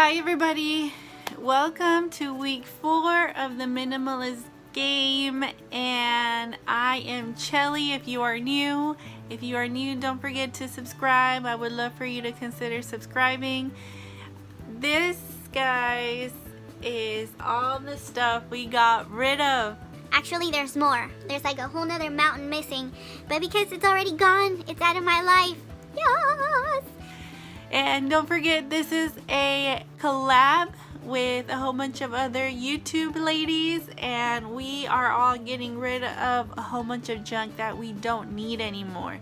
Hi everybody, welcome to week 4 of the Minimalist Game, and I am Chelly if you are new. If you are new, don't forget to subscribe. I would love for you to consider subscribing. This, guys, is all the stuff we got rid of. Actually, there's more. There's like a whole nother mountain missing, but because it's already gone, it's out of my life. Yes! And don't forget, this is a collab with a whole bunch of other YouTube ladies, and we are all getting rid of a whole bunch of junk that we don't need anymore.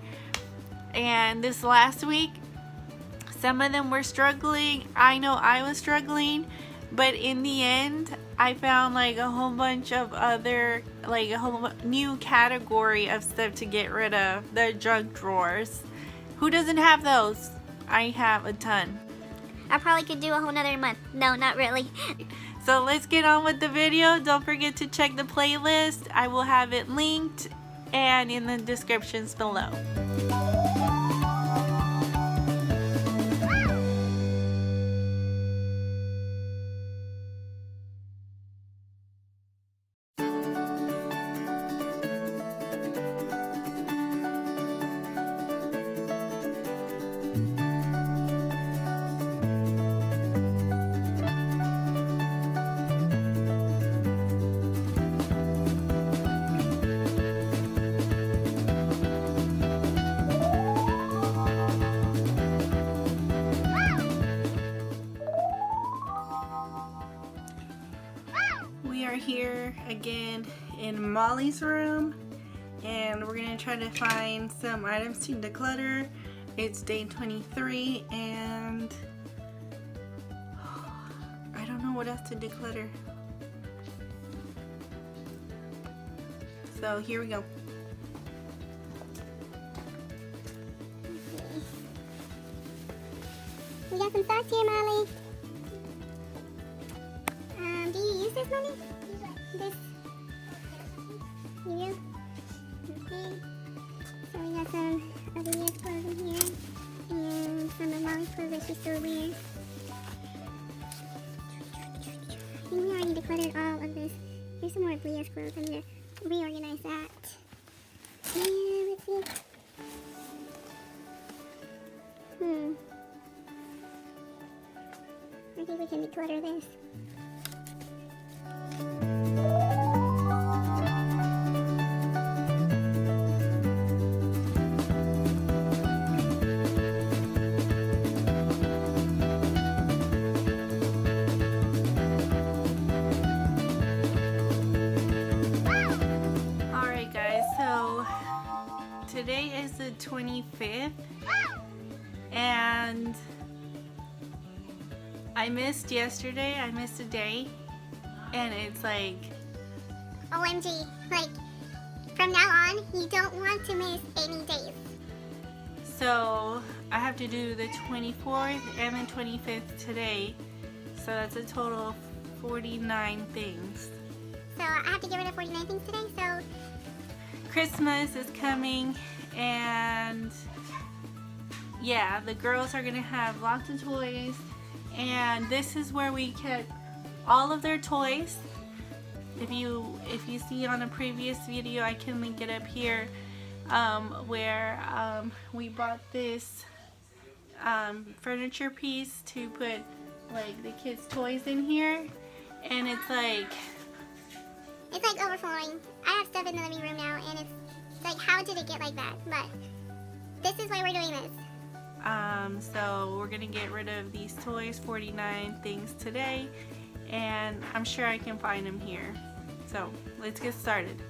And this last week, some of them were struggling. I know I was struggling, but in the end, I found like a whole bunch of other, like a whole new category of stuff to get rid of. The junk drawers. Who doesn't have those? I have a ton. I probably could do a whole nother month. No, not really. So let's get on with the video. Don't forget to check the playlist. I will have it linked and in the descriptions below. We are here again in Molly's room, and we're gonna try to find some items to declutter. It's day 23 and I don't know what else to declutter. So here we go. We got some socks here, Molly. Do you use this, Molly? This? You do? Okay. So we got some of Leah's clothes in here, and some of Molly's clothes that she still wears. I think we already decluttered all of this. Here's some more of Leah's clothes. I'm going to reorganize that. And let's see. I think we can declutter this. Alright guys, so today is the 25th and I missed yesterday. I missed a day, and it's like OMG, like, from now on, you don't want to miss any days. so I have to do the 24th and the 25th today, so that's a total of 49 things. So I have to get rid of 49 things today, so Christmas is coming, and yeah, the girls are gonna have lots of toys, and this is where we kept all of their toys. If you see on a previous video, I can link it up here, where we bought this furniture piece to put like the kids' toys in here, and it's like overflowing. I have stuff in the living room now, and it's like, how did it get like that? But this is why we're doing this. So we're gonna get rid of these toys, 49 things today, and I'm sure I can find them here. So let's get started.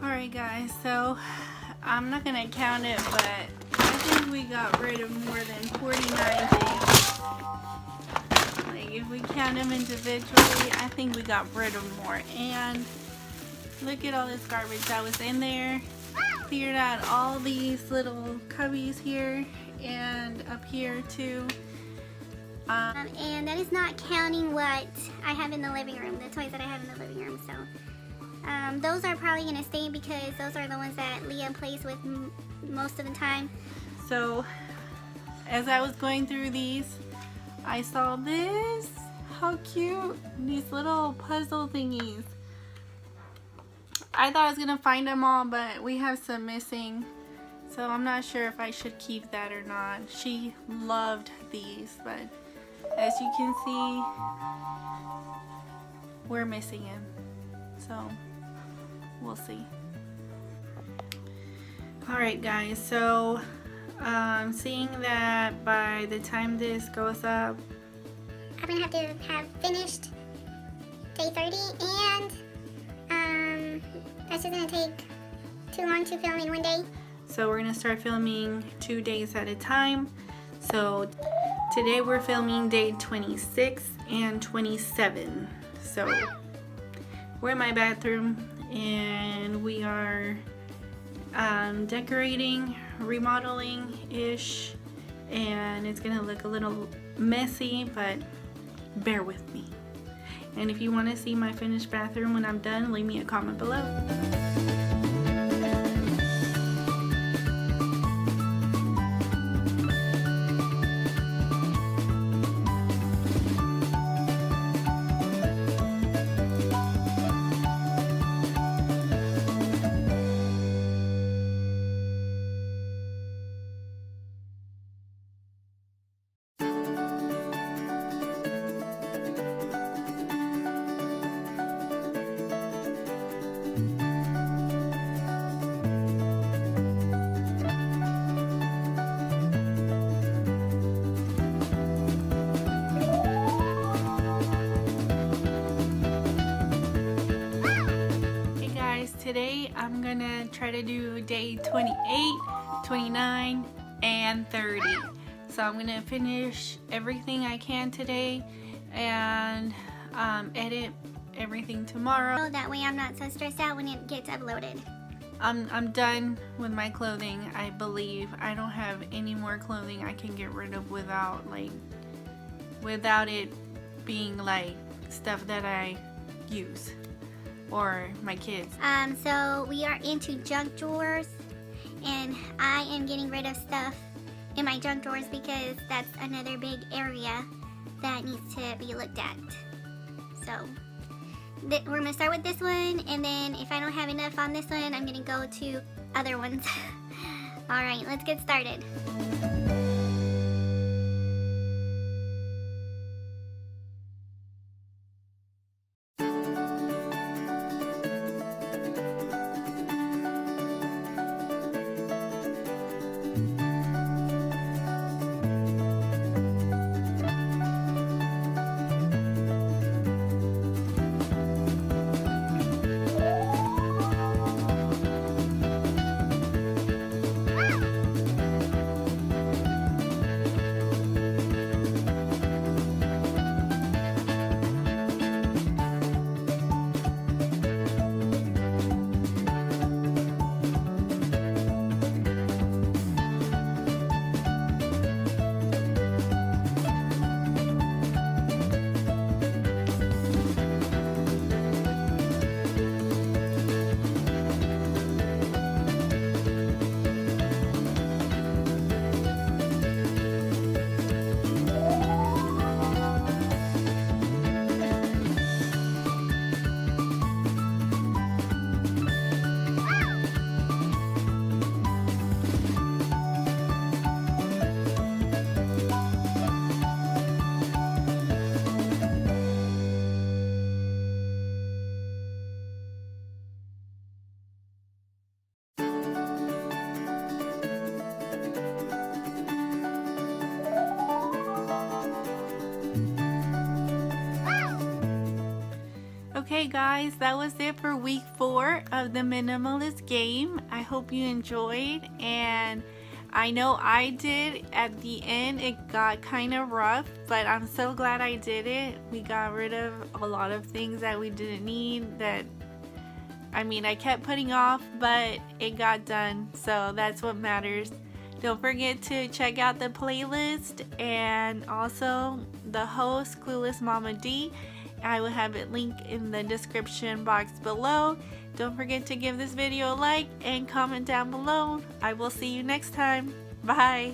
Alright guys, so I'm not gonna count it, but I think we got rid of more than 49 things. If we count them individually, I think we got rid of more. And look at all this garbage that was in there. Cleared out all these little cubbies here and up here too. And that is not counting what I have in the living room, the toys that I have in the living room. So Those are probably gonna stay because those are the ones that Leah plays with most of the time. So as I was going through these, I saw this. How cute. These little puzzle thingies. I thought I was gonna find them all, but we have some missing. So I'm not sure if I should keep that or not. She loved these, but as you can see, we're missing him. So we'll see. Alright guys, so seeing that by the time this goes up, I'm gonna have to have finished day 30, and that's just gonna take too long to film in one day. so we're gonna start filming 2 days at a time. So today we're filming day 26 and 27. So we're in my bathroom and we are decorating, remodeling ish, and it's gonna look a little messy, but bear with me. And if you want to see my finished bathroom when I'm done, leave me a comment below. Today I'm gonna try to do day 28, 29, and 30. So I'm gonna finish everything I can today and edit everything tomorrow. That way I'm not so stressed out when it gets uploaded. I'm done with my clothing, I believe. I don't have any more clothing I can get rid of without it being like stuff that I use. Or my kids. So we are into junk drawers, and I am getting rid of stuff in my junk drawers because that's another big area that needs to be looked at. So we're gonna start with this one, and then if I don't have enough on this one, I'm gonna go to other ones. Alright, let's get started. Okay guys, that was it for week 4 of the Minimalist Game. I hope you enjoyed, and I know I did. At the end it got kind of rough, but I'm so glad I did it. We got rid of a lot of things that we didn't need, that I kept putting off, but it got done, so that's what matters. Don't forget to check out the playlist and also the host, Clueless Mama D. I will have it linked in the description box below. Don't forget to give this video a like and comment down below. I will see you next time. Bye.